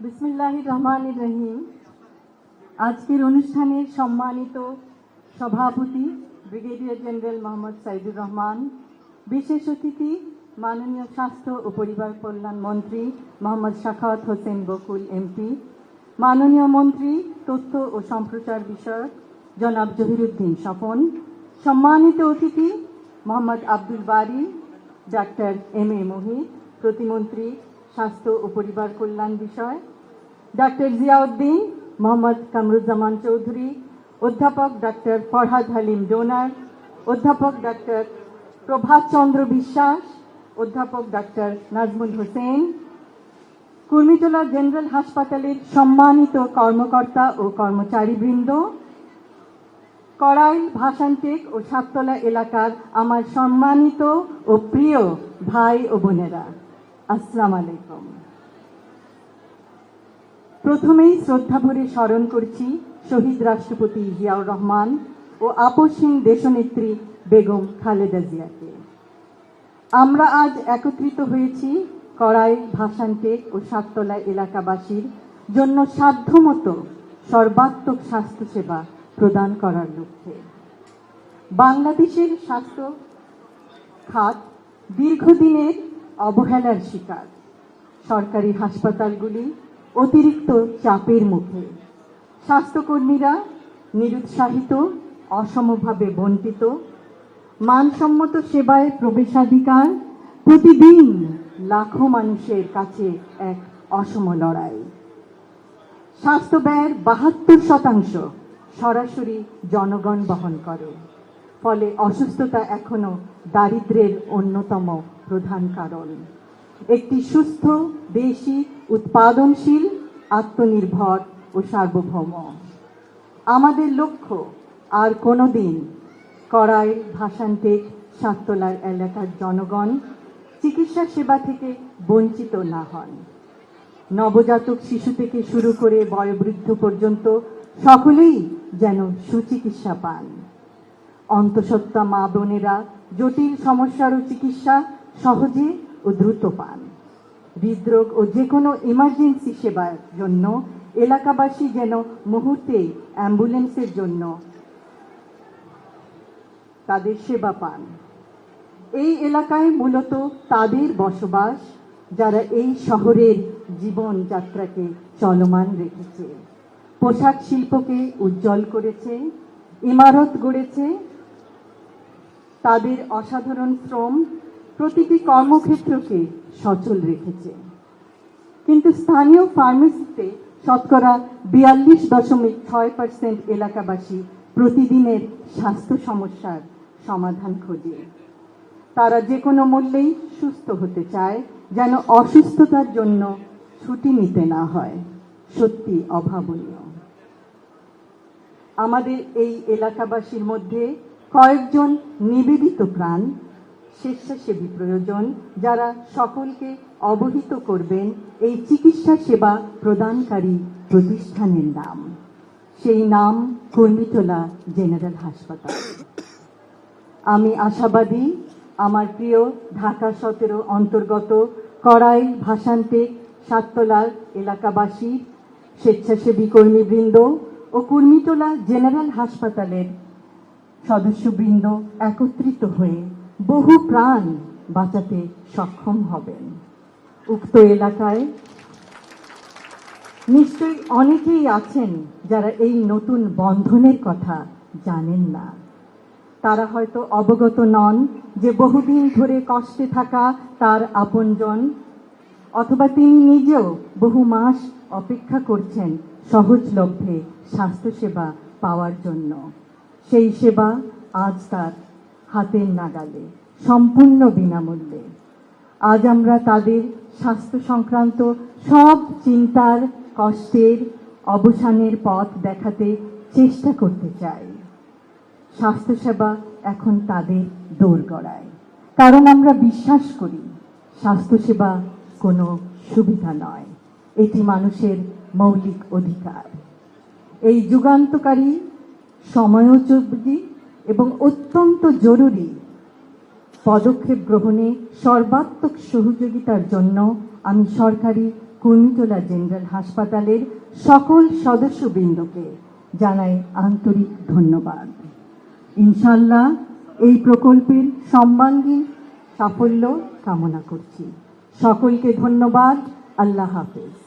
বিসমিল্লাহির রহমানির রহিম। আজকের অনুষ্ঠানের সম্মানিত সভাপতি ব্রিগেডিয়ার জেনারেল মোহাম্মদ সাইদুর রহমান, বিশেষ অতিথি মাননীয় স্বাস্থ্য ও পরিবার কল্যাণ মন্ত্রী মোহাম্মদ সাখাওয়াত হোসেন বকুল এমপি, মাননীয় মন্ত্রী তথ্য ও সম্প্রচার বিষয়ক জনাব জহিরুদ্দিন স্বপন, সম্মানিত অতিথি মোহাম্মদ আব্দুল বারী, ডাক্তার এম এ মহিত, প্রতিমন্ত্রী স্বাস্থ্য ও পরিবার কল্যাণ বিষয়, ডাক্তার জিয়াউদ্দিন, মোহাম্মদ কামরুজ্জামান চৌধুরী, অধ্যাপক ডাক্তার ফরহাদ হালিম ডোনার, অধ্যাপক ডাক্তার প্রভাত চন্দ্র বিশ্বাস, অধ্যাপক ডাক্তার নাজমুল হোসেন, কুর্মিটোলা জেনারেল হাসপাতালের সম্মানিত কর্মকর্তা ও কর্মচারীবৃন্দ, কড়াইল, ভাসানটেক ও সাততলা এলাকার আমার সম্মানিত ও প্রিয় ভাই ও বোনেরা, আসসালামু আলাইকুম। প্রথমেই শ্রদ্ধাভরে স্মরণ করছি শহীদ রাষ্ট্রপতি জিয়াউর রহমান ও আপসহীন দেশনেত্রী বেগম খালেদা জিয়াকে। আমরা আজ একত্রিত হয়েছি কড়াইল, ভাসানটেক ও সাততলা এলাকাবাসীর জন্য সাধ্যমতো সর্বাত্মক স্বাস্থ্যসেবা প্রদান করার লক্ষ্যে। বাংলাদেশের স্বাস্থ্য খাত দীর্ঘদিনের অবহেলার শিকার। সরকারি হাসপাতালগুলি অতিরিক্ত চাপের মুখে, স্বাস্থ্যকর্মীরা নিরুৎসাহিত, অসমভাবে বঞ্চিত, মানসম্মত সেবায় প্রবেশাধিকার প্রতিদিন লাখো মানুষের কাছে এক অসম লড়াই। স্বাস্থ্য ব্যয়ের ৭২% সরাসরি জনগণ বহন করে, ফলে অসুস্থতা এখনো দারিদ্র্যের অন্যতম প্রধান কারণ। একটি সুস্থ দেশই উৎপাদনশীল, আত্মনির্ভর ও সার্বভৌম। আমাদের লক্ষ্য আর কোনোদিন কড়াইল, ভাসানটেক, সাততলার এলাকার জনগণ চিকিৎসা সেবা থেকে বঞ্চিত না হন। নবজাতক শিশু থেকে শুরু করে বয়োবৃদ্ধ পর্যন্ত সকলেই যেন সুচিকিৎসা পান। অন্তঃসত্ত্বা মা বোনেরা জটিল সমস্যারও চিকিৎসা সহজে ও দ্রুত পান। হৃদরোগ ও যে কোনো ইমার্জেন্সি সেবার জন্য এলাকাবাসী যেন মুহূর্তে অ্যাম্বুলেন্সের জন্য তাদের সেবা পান। এই এলাকায় মূলত তাদের বসবাস যারা এই শহরের জীবনযাত্রাকে চলমান রেখেছে, পোশাক শিল্পকে উজ্জ্বল করেছে, ইমারত গড়েছে। তাদের অসাধারণ শ্রম প্রতিটি কর্মক্ষেত্রকে সচল রেখেছে। কিন্তু স্থানীয় ফার্মেসিতে শতকরা ৪২.৬% এলাকাবাসী প্রতিদিনের স্বাস্থ্য সমস্যার সমাধান খোঁজে। তারা যে কোনো মূল্যেই সুস্থ হতে চায়, যেন অসুস্থতার জন্য ছুটি নিতে না হয়। সত্যি অভাবনীয়। আমাদের এই এলাকাবাসীর মধ্যে কয়েকজন নিবেদিত প্রাণ স্বেচ্ছাসেবী প্রয়োজন, যারা সকলকে অবহিত করবেন এই চিকিৎসা সেবা প্রদানকারী প্রতিষ্ঠানের নাম। সেই নাম কুর্মিটোলা জেনারেল হাসপাতাল। আমি আশাবাদী আমার প্রিয় ঢাকা ১৭ অন্তর্গত কড়াইল, ভাসানটেক, সাততলার এলাকাবাসী, স্বেচ্ছাসেবী কর্মীবৃন্দ ও কুর্মিটোলা জেনারেল হাসপাতালের সদস্যবৃন্দ একত্রিত হয়ে বহু প্রাণ বাঁচাতে সক্ষম হবেন। উক্ত এলাকায় নিশ্চয়ই অনেকেই আছেন যারা এই নতুন বন্ধনের কথা জানেন না। তারা হয়তো অবগত নন যে বহুদিন ধরে কষ্টে থাকা তার আপনজন, অথবা তিনি নিজেও বহু মাস অপেক্ষা করছেন সহজলভ্যে স্বাস্থ্যসেবা পাওয়ার জন্য। সেই সেবা আজ তার হাতের নাগালে, সম্পূর্ণ বিনামূল্যে। আজ আমরা তাদের স্বাস্থ্য সংক্রান্ত সব চিন্তার, কষ্টের অবসানের পথ দেখাতে চেষ্টা করতে চাই। স্বাস্থ্যসেবা এখন তাদের দোরগোড়ায়, কারণ আমরা বিশ্বাস করি স্বাস্থ্যসেবা কোনো সুবিধা নয়, এটি মানুষের মৌলিক অধিকার। এই যুগান্তকারী, সময়োপযোগী এবং অত্যন্ত জরুরি পদক্ষেপ গ্রহণে সর্বাত্মক সহযোগিতার জন্য আমি সরকারি কুর্মিটোলা জেনারেল হাসপাতালের সকল সদস্যবৃন্দকে জানাই আন্তরিক ধন্যবাদ। ইনশাআল্লাহ এই প্রকল্পের সম্মানহীন সাফল্য কামনা করছি। সকলকে ধন্যবাদ। আল্লাহ হাফেজ।